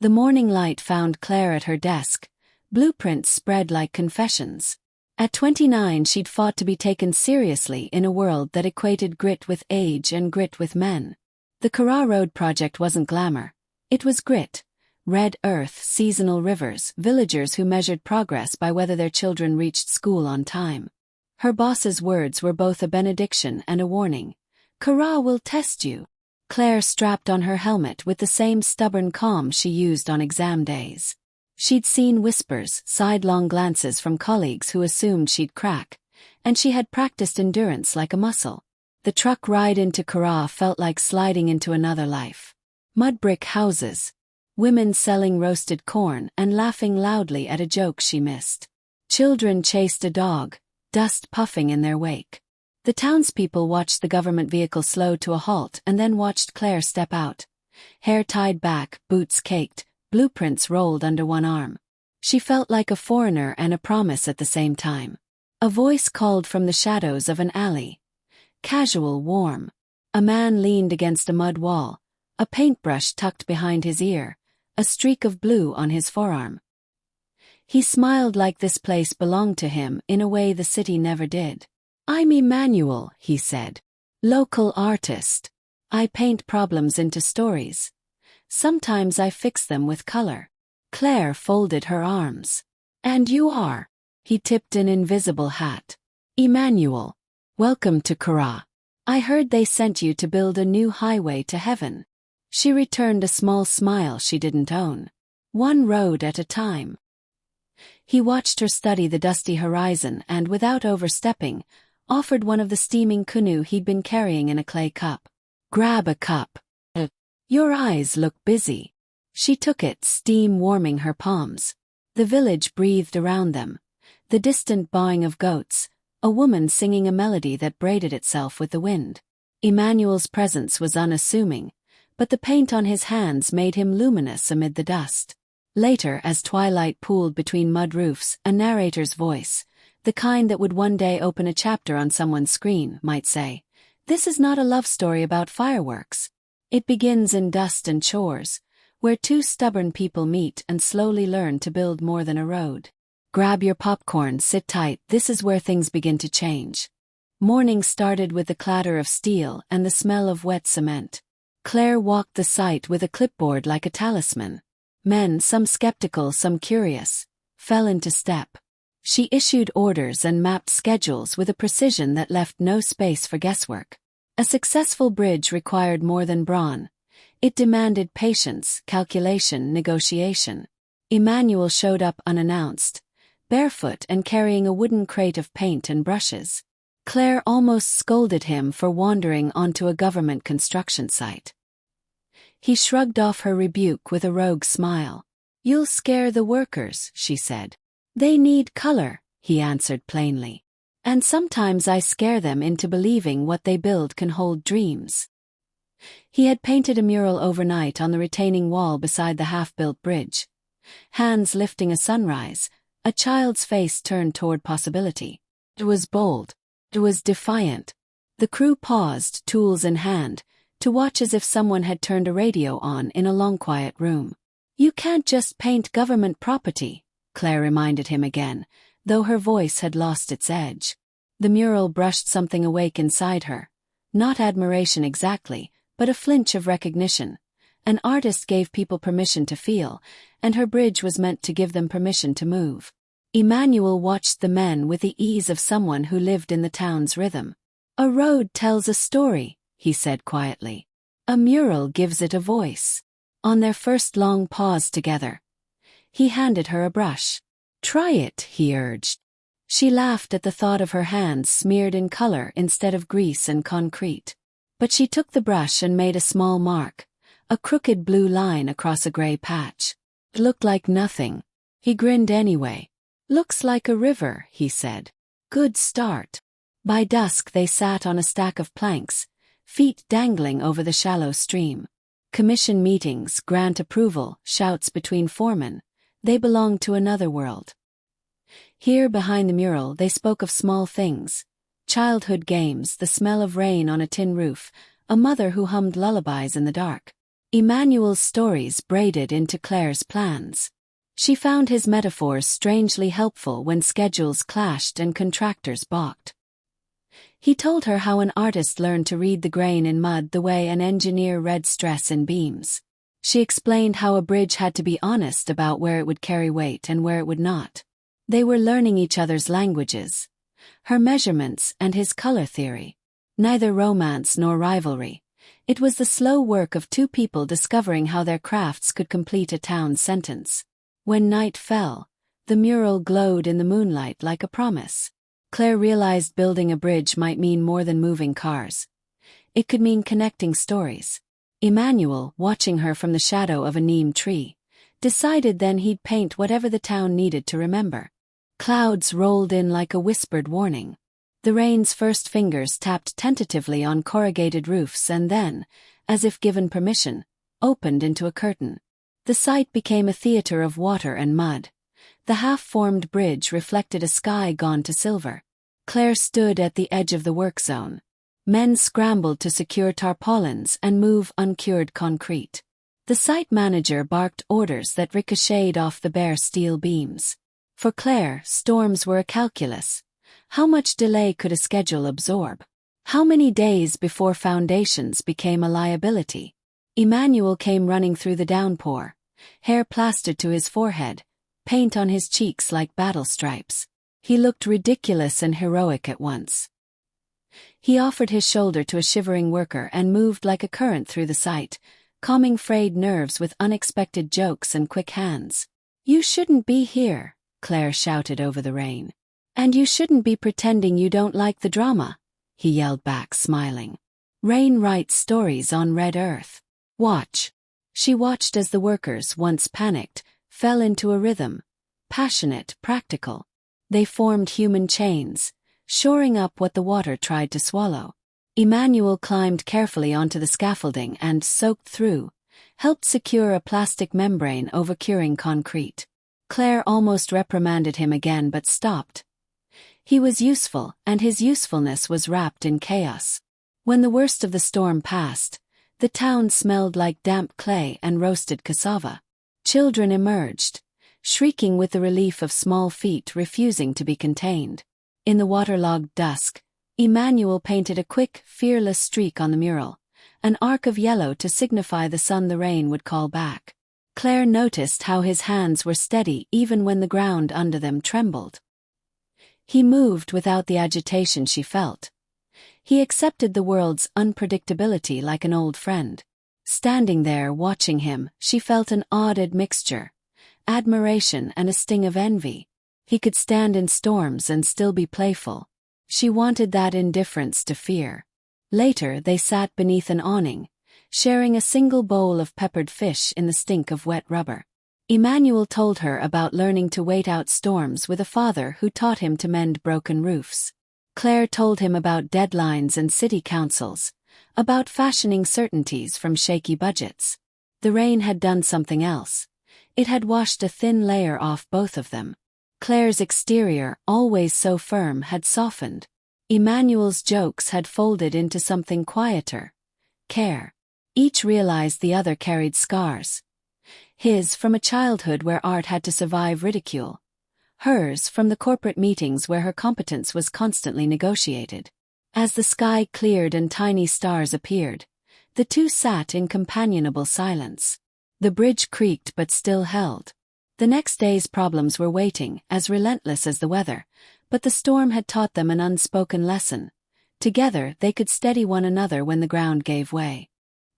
The morning light found Claire at her desk, blueprints spread like confessions. At 29 she'd fought to be taken seriously in a world that equated grit with age and grit with men. The Kura Road project wasn't glamour. It was grit. Red earth, seasonal rivers, villagers who measured progress by whether their children reached school on time. Her boss's words were both a benediction and a warning. Kura will test you. Claire strapped on her helmet with the same stubborn calm she used on exam days. She'd seen whispers, sidelong glances from colleagues who assumed she'd crack, and she had practiced endurance like a muscle. The truck ride into Kura felt like sliding into another life. Mud brick houses, women selling roasted corn and laughing loudly at a joke she missed. Children chased a dog, dust puffing in their wake. The townspeople watched the government vehicle slow to a halt and then watched Claire step out. Hair tied back, boots caked, blueprints rolled under one arm. She felt like a foreigner and a promise at the same time. A voice called from the shadows of an alley. Casual, warm. A man leaned against a mud wall, a paintbrush tucked behind his ear, a streak of blue on his forearm. He smiled like this place belonged to him in a way the city never did. "I'm Emmanuel," he said. "Local artist. I paint problems into stories. Sometimes I fix them with color." Claire folded her arms. "And you are?" He tipped an invisible hat. "Emmanuel. Welcome to Kura. I heard they sent you to build a new highway to heaven." She returned a small smile she didn't own. "One road at a time." He watched her study the dusty horizon and, without overstepping, offered one of the steaming canoe he'd been carrying in a clay cup. "Grab a cup. Your eyes look busy." She took it, steam warming her palms. The village breathed around them. The distant bawing of goats, a woman singing a melody that braided itself with the wind. Emmanuel's presence was unassuming, but the paint on his hands made him luminous amid the dust. Later, as twilight pooled between mud roofs, a narrator's voice, the kind that would one day open a chapter on someone's screen, might say, "This is not a love story about fireworks. It begins in dust and chores, where two stubborn people meet and slowly learn to build more than a road. Grab your popcorn, sit tight, this is where things begin to change." Morning started with the clatter of steel and the smell of wet cement. Claire walked the site with a clipboard like a talisman. Men, some skeptical, some curious, fell into step. She issued orders and mapped schedules with a precision that left no space for guesswork. A successful bridge required more than brawn. It demanded patience, calculation, negotiation. Emmanuel showed up unannounced, barefoot and carrying a wooden crate of paint and brushes. Claire almost scolded him for wandering onto a government construction site. He shrugged off her rebuke with a rogue smile. "You'll scare the workers," she said. "They need color," he answered plainly. "And sometimes I scare them into believing what they build can hold dreams." He had painted a mural overnight on the retaining wall beside the half-built bridge. Hands lifting a sunrise, a child's face turned toward possibility. It was bold. It was defiant. The crew paused, tools in hand, to watch as if someone had turned a radio on in a long quiet room. "You can't just paint government property," Claire reminded him again, though her voice had lost its edge. The mural brushed something awake inside her. Not admiration exactly, but a flinch of recognition. An artist gave people permission to feel, and her bridge was meant to give them permission to move. Emmanuel watched the men with the ease of someone who lived in the town's rhythm. "A road tells a story," he said quietly. "A mural gives it a voice." On their first long pause together, he handed her a brush. "Try it," he urged. She laughed at the thought of her hands smeared in color instead of grease and concrete. But she took the brush and made a small mark, a crooked blue line across a gray patch. It looked like nothing. He grinned anyway. "Looks like a river," he said. "Good start." By dusk they sat on a stack of planks, feet dangling over the shallow stream. Commission meetings, grant approval, shouts between foremen. They belonged to another world. Here behind the mural they spoke of small things. Childhood games, the smell of rain on a tin roof, a mother who hummed lullabies in the dark. Emmanuel's stories braided into Claire's plans. She found his metaphors strangely helpful when schedules clashed and contractors balked. He told her how an artist learned to read the grain in mud the way an engineer read stress in beams. She explained how a bridge had to be honest about where it would carry weight and where it would not. They were learning each other's languages, her measurements and his color theory. Neither romance nor rivalry. It was the slow work of two people discovering how their crafts could complete a town's sentence. When night fell, the mural glowed in the moonlight like a promise. Claire realized building a bridge might mean more than moving cars. It could mean connecting stories. Emmanuel, watching her from the shadow of a neem tree, decided then he'd paint whatever the town needed to remember. Clouds rolled in like a whispered warning. The rain's first fingers tapped tentatively on corrugated roofs and then, as if given permission, opened into a curtain. The sight became a theater of water and mud. The half-formed bridge reflected a sky gone to silver. Claire stood at the edge of the work zone. Men scrambled to secure tarpaulins and move uncured concrete. The site manager barked orders that ricocheted off the bare steel beams. For Claire, storms were a calculus. How much delay could a schedule absorb? How many days before foundations became a liability? Emmanuel came running through the downpour, hair plastered to his forehead, paint on his cheeks like battle stripes. He looked ridiculous and heroic at once. He offered his shoulder to a shivering worker and moved like a current through the site, calming frayed nerves with unexpected jokes and quick hands. "You shouldn't be here," Claire shouted over the rain. "And you shouldn't be pretending you don't like the drama," he yelled back, smiling. "Rain writes stories on red earth. Watch." She watched as the workers, once panicked, fell into a rhythm. Passionate, practical. They formed human chains, shoring up what the water tried to swallow. Emmanuel climbed carefully onto the scaffolding and, soaked through, helped secure a plastic membrane over curing concrete. Claire almost reprimanded him again but stopped. He was useful, and his usefulness was wrapped in chaos. When the worst of the storm passed, the town smelled like damp clay and roasted cassava. Children emerged, shrieking with the relief of small feet refusing to be contained. In the waterlogged dusk, Emmanuel painted a quick, fearless streak on the mural, an arc of yellow to signify the sun the rain would call back. Claire noticed how his hands were steady even when the ground under them trembled. He moved without the agitation she felt. He accepted the world's unpredictability like an old friend. Standing there watching him, she felt an odd admixture, admiration and a sting of envy. He could stand in storms and still be playful. She wanted that indifference to fear. Later they sat beneath an awning, sharing a single bowl of peppered fish in the stink of wet rubber. Emmanuel told her about learning to wait out storms with a father who taught him to mend broken roofs. Claire told him about deadlines and city councils, about fashioning certainties from shaky budgets. The rain had done something else. It had washed a thin layer off both of them. Claire's exterior, always so firm, had softened. Emmanuel's jokes had folded into something quieter. Care. Each realized the other carried scars. His from a childhood where art had to survive ridicule. Hers from the corporate meetings where her competence was constantly negotiated. As the sky cleared and tiny stars appeared, the two sat in companionable silence. The bridge creaked but still held. The next day's problems were waiting, as relentless as the weather, but the storm had taught them an unspoken lesson. Together they could steady one another when the ground gave way.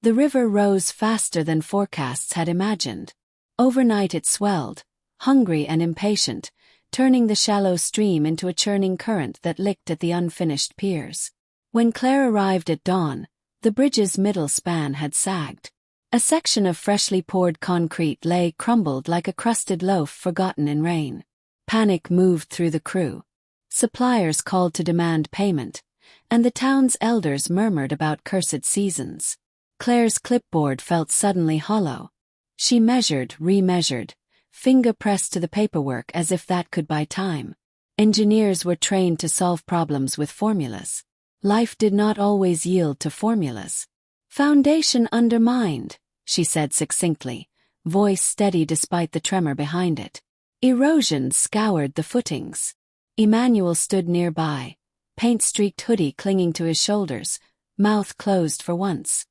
The river rose faster than forecasts had imagined. Overnight it swelled, hungry and impatient, turning the shallow stream into a churning current that licked at the unfinished piers. When Claire arrived at dawn, the bridge's middle span had sagged. A section of freshly poured concrete lay crumbled like a crusted loaf forgotten in rain. Panic moved through the crew. Suppliers called to demand payment, and the town's elders murmured about cursed seasons. Claire's clipboard felt suddenly hollow. She measured, remeasured, finger pressed to the paperwork as if that could buy time. Engineers were trained to solve problems with formulas. Life did not always yield to formulas. Foundation undermined. she said succinctly, voice steady despite the tremor behind it. Erosion scoured the footings. Emmanuel stood nearby, paint-streaked hoodie clinging to his shoulders, mouth closed for once.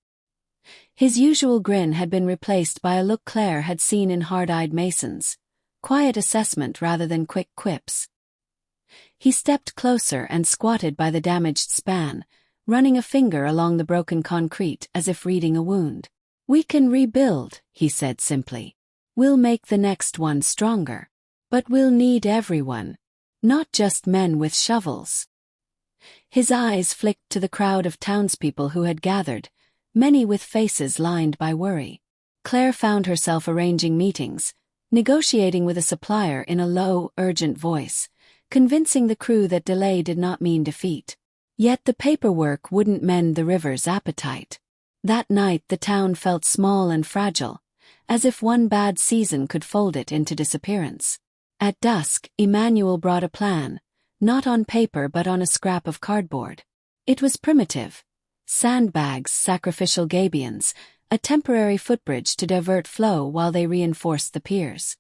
His usual grin had been replaced by a look Claire had seen in hard-eyed masons, quiet assessment rather than quick quips. He stepped closer and squatted by the damaged span, running a finger along the broken concrete as if reading a wound. "We can rebuild," he said simply. "We'll make the next one stronger. But we'll need everyone. Not just men with shovels." His eyes flicked to the crowd of townspeople who had gathered, many with faces lined by worry. Claire found herself arranging meetings, negotiating with a supplier in a low, urgent voice, convincing the crew that delay did not mean defeat. Yet the paperwork wouldn't mend the river's appetite. That night the town felt small and fragile, as if one bad season could fold it into disappearance. At dusk, Emmanuel brought a plan, not on paper but on a scrap of cardboard. It was primitive. Sandbags, sacrificial gabions, a temporary footbridge to divert flow while they reinforced the piers.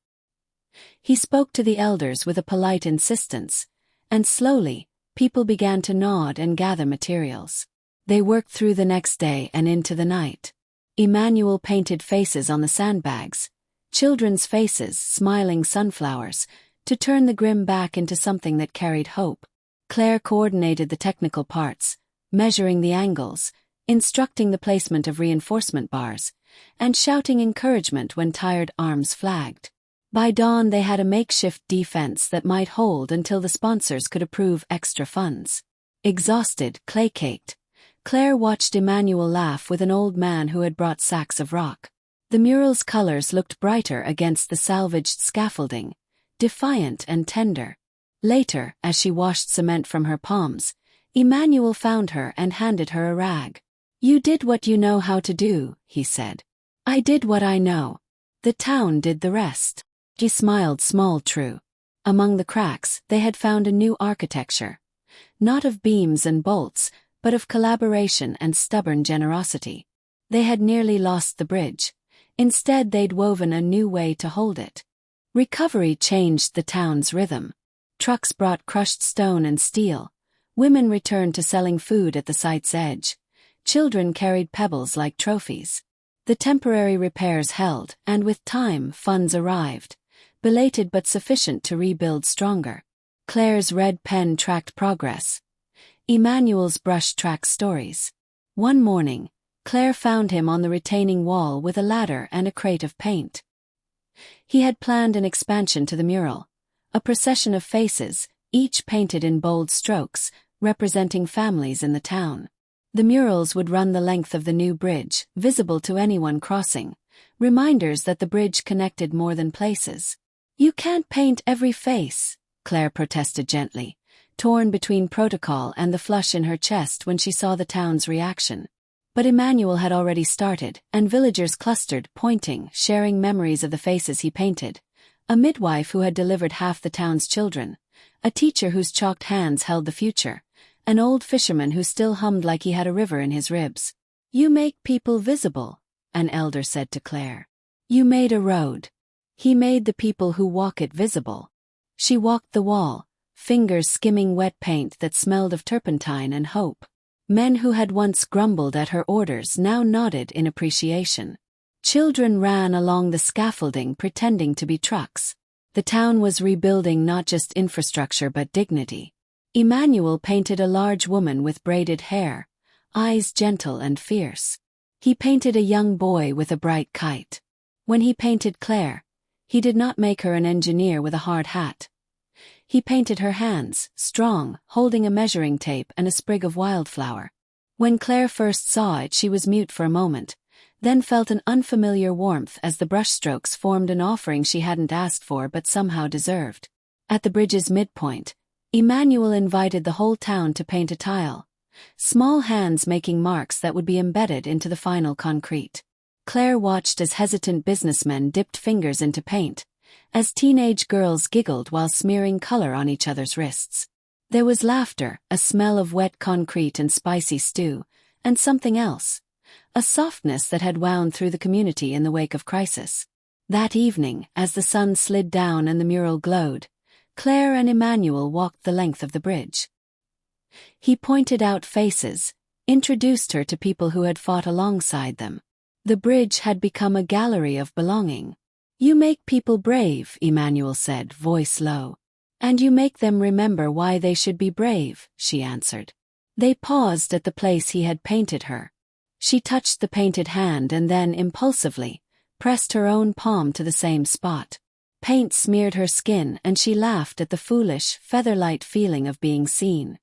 He spoke to the elders with a polite insistence, and slowly, people began to nod and gather materials. They worked through the next day and into the night. Emmanuel painted faces on the sandbags, children's faces, smiling sunflowers, to turn the grim back into something that carried hope. Claire coordinated the technical parts, measuring the angles, instructing the placement of reinforcement bars, and shouting encouragement when tired arms flagged. By dawn they had a makeshift defense that might hold until the sponsors could approve extra funds. Exhausted, clay-caked, Claire watched Emmanuel laugh with an old man who had brought sacks of rock. The mural's colors looked brighter against the salvaged scaffolding, defiant and tender. Later, as she washed cement from her palms, Emmanuel found her and handed her a rag. "You did what you know how to do," he said. "I did what I know. The town did the rest." She smiled small true. Among the cracks, they had found a new architecture. Not of beams and bolts, but of collaboration and stubborn generosity. They had nearly lost the bridge. Instead they'd woven a new way to hold it. Recovery changed the town's rhythm. Trucks brought crushed stone and steel. Women returned to selling food at the site's edge. Children carried pebbles like trophies. The temporary repairs held, and with time, funds arrived, belated but sufficient to rebuild stronger. Claire's red pen tracked progress. Emmanuel's brush tracked stories. One morning, Claire found him on the retaining wall with a ladder and a crate of paint. He had planned an expansion to the mural, a procession of faces, each painted in bold strokes, representing families in the town. The murals would run the length of the new bridge, visible to anyone crossing, reminders that the bridge connected more than places. "You can't paint every face," Claire protested gently, torn between protocol and the flush in her chest when she saw the town's reaction. But Emmanuel had already started, and villagers clustered, pointing, sharing memories of the faces he painted. A midwife who had delivered half the town's children, a teacher whose chalked hands held the future, an old fisherman who still hummed like he had a river in his ribs. "You make people visible," an elder said to Claire. "You made a road. He made the people who walk it visible." She walked the wall, fingers skimming wet paint that smelled of turpentine and hope. Men who had once grumbled at her orders now nodded in appreciation. Children ran along the scaffolding pretending to be trucks. The town was rebuilding not just infrastructure but dignity. Emmanuel painted a large woman with braided hair, eyes gentle and fierce. He painted a young boy with a bright kite. When he painted Claire, he did not make her an engineer with a hard hat. He painted her hands, strong, holding a measuring tape and a sprig of wildflower. When Claire first saw it she was mute for a moment, then felt an unfamiliar warmth as the brushstrokes formed an offering she hadn't asked for but somehow deserved. At the bridge's midpoint, Emmanuel invited the whole town to paint a tile, small hands making marks that would be embedded into the final concrete. Claire watched as hesitant businessmen dipped fingers into paint, as teenage girls giggled while smearing color on each other's wrists. There was laughter, a smell of wet concrete and spicy stew, and something else, a softness that had wound through the community in the wake of crisis. That evening, as the sun slid down and the mural glowed, Claire and Emmanuel walked the length of the bridge. He pointed out faces, introduced her to people who had fought alongside them. The bridge had become a gallery of belonging. "You make people brave," Emmanuel said, voice low. "And you make them remember why they should be brave," she answered. They paused at the place he had painted her. She touched the painted hand and then, impulsively, pressed her own palm to the same spot. Paint smeared her skin and she laughed at the foolish, feather-light feeling of being seen.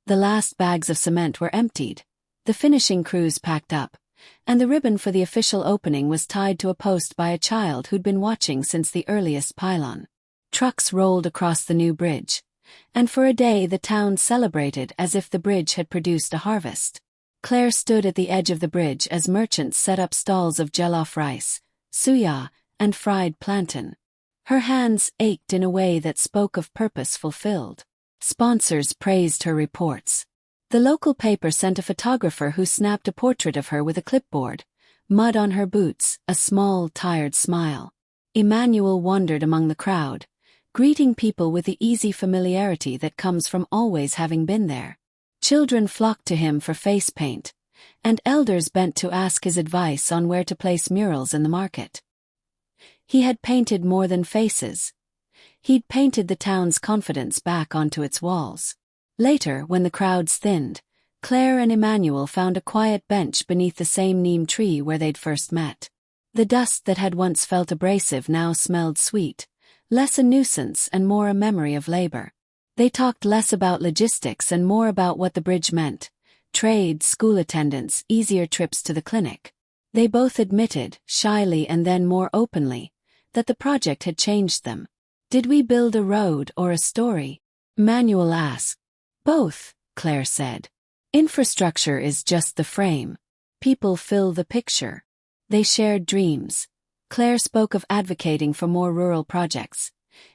The last bags of cement were emptied, the finishing crews packed up, and the ribbon for the official opening was tied to a post by a child who'd been watching since the earliest pylon. Trucks rolled across the new bridge, and for a day the town celebrated as if the bridge had produced a harvest. Claire stood at the edge of the bridge as merchants set up stalls of jollof rice, suya, and fried plantain. Her hands ached in a way that spoke of purpose fulfilled. Sponsors praised her reports. The local paper sent a photographer who snapped a portrait of her with a clipboard, mud on her boots, a small, tired smile. Emmanuel wandered among the crowd, greeting people with the easy familiarity that comes from always having been there. Children flocked to him for face paint, and elders bent to ask his advice on where to place murals in the market. He had painted more than faces. He'd painted the town's confidence back onto its walls. Later, when the crowds thinned, Claire and Emmanuel found a quiet bench beneath the same neem tree where they'd first met. The dust that had once felt abrasive now smelled sweet, less a nuisance and more a memory of labor. They talked less about logistics and more about what the bridge meant: trade, school attendance, easier trips to the clinic. They both admitted, shyly and then more openly, that the project had changed them. "Did we build a road or a story?" Emmanuel asked. "Both," Claire said. "Infrastructure is just the frame. People fill the picture." They shared dreams. Claire spoke of advocating for more rural projects,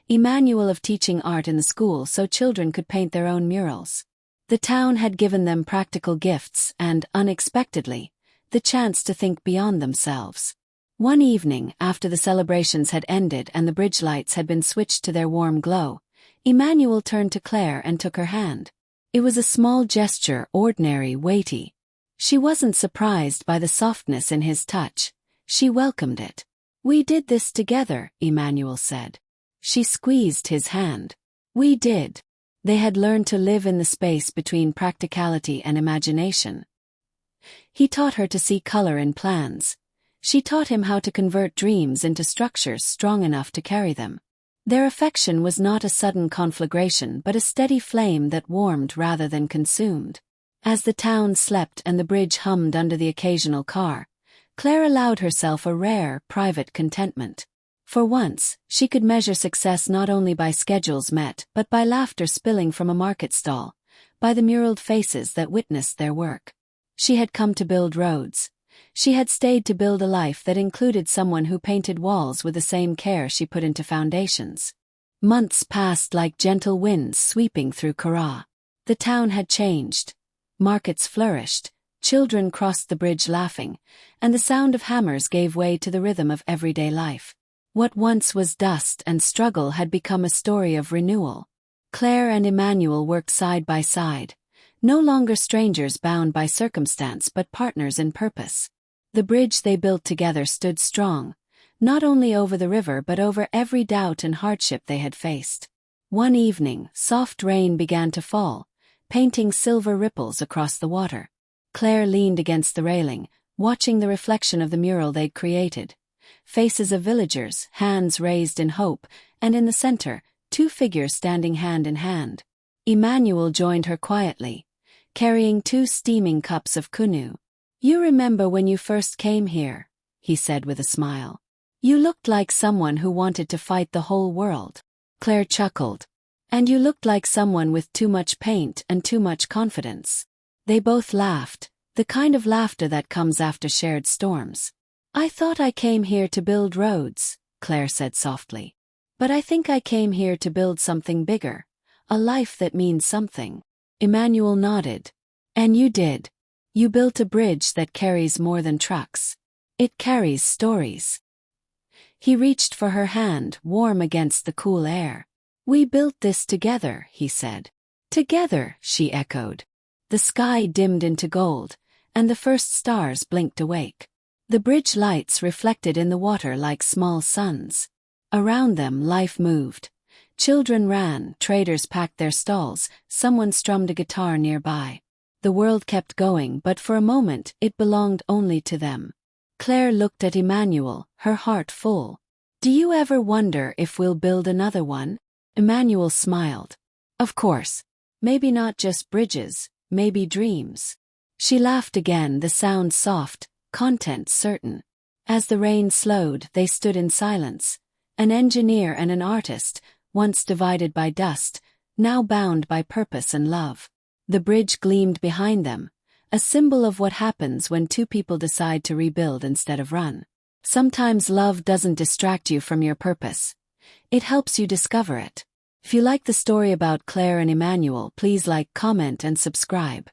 Emmanuel of teaching art in the school so children could paint their own murals. The town had given them practical gifts and, unexpectedly, the chance to think beyond themselves. One evening, after the celebrations had ended and the bridge lights had been switched to their warm glow, Emmanuel turned to Claire and took her hand. It was a small gesture, ordinary, weighty. She wasn't surprised by the softness in his touch. She welcomed it. "We did this together," Emmanuel said. She squeezed his hand. "We did." They had learned to live in the space between practicality and imagination. He taught her to see color in plans. She taught him how to convert dreams into structures strong enough to carry them. Their affection was not a sudden conflagration but a steady flame that warmed rather than consumed. As the town slept and the bridge hummed under the occasional car, Claire allowed herself a rare, private contentment. For once, she could measure success not only by schedules met but by laughter spilling from a market stall, by the muraled faces that witnessed their work. She had come to build roads. She had stayed to build a life that included someone who painted walls with the same care she put into foundations. Months passed like gentle winds sweeping through Kura. The town had changed. Markets flourished, children crossed the bridge laughing, and the sound of hammers gave way to the rhythm of everyday life. What once was dust and struggle had become a story of renewal. Claire and Emmanuel worked side by side, no longer strangers bound by circumstance but partners in purpose. The bridge they built together stood strong, not only over the river but over every doubt and hardship they had faced. One evening, soft rain began to fall, painting silver ripples across the water. Claire leaned against the railing, watching the reflection of the mural they'd created. Faces of villagers, hands raised in hope, and in the center, two figures standing hand in hand. Emmanuel joined her quietly, carrying two steaming cups of kunu. "You remember when you first came here," he said with a smile. "You looked like someone who wanted to fight the whole world." Claire chuckled. "And you looked like someone with too much paint and too much confidence." They both laughed, the kind of laughter that comes after shared storms. "I thought I came here to build roads," Claire said softly. "But I think I came here to build something bigger, a life that means something." Emmanuel nodded. "And you did. You built a bridge that carries more than trucks. It carries stories. He reached for her hand, warm against the cool air. We built this together, he said. Together, she echoed. The sky dimmed into gold, and the first stars blinked awake. The bridge lights reflected in the water like small suns. Around them life moved. Children ran, traders packed their stalls, someone strummed a guitar nearby. The world kept going, but for a moment it belonged only to them. Claire looked at Emmanuel, her heart full. Do you ever wonder if we'll build another one? Emmanuel smiled. Of course. Maybe not just bridges, maybe dreams. She laughed again, the sound soft, content certain. As the rain slowed, they stood in silence. An engineer and an artist, once divided by dust, now bound by purpose and love. The bridge gleamed behind them, a symbol of what happens when two people decide to rebuild instead of run. Sometimes love doesn't distract you from your purpose. It helps you discover it. If you like the story about Claire and Emmanuel, please like, comment, and subscribe.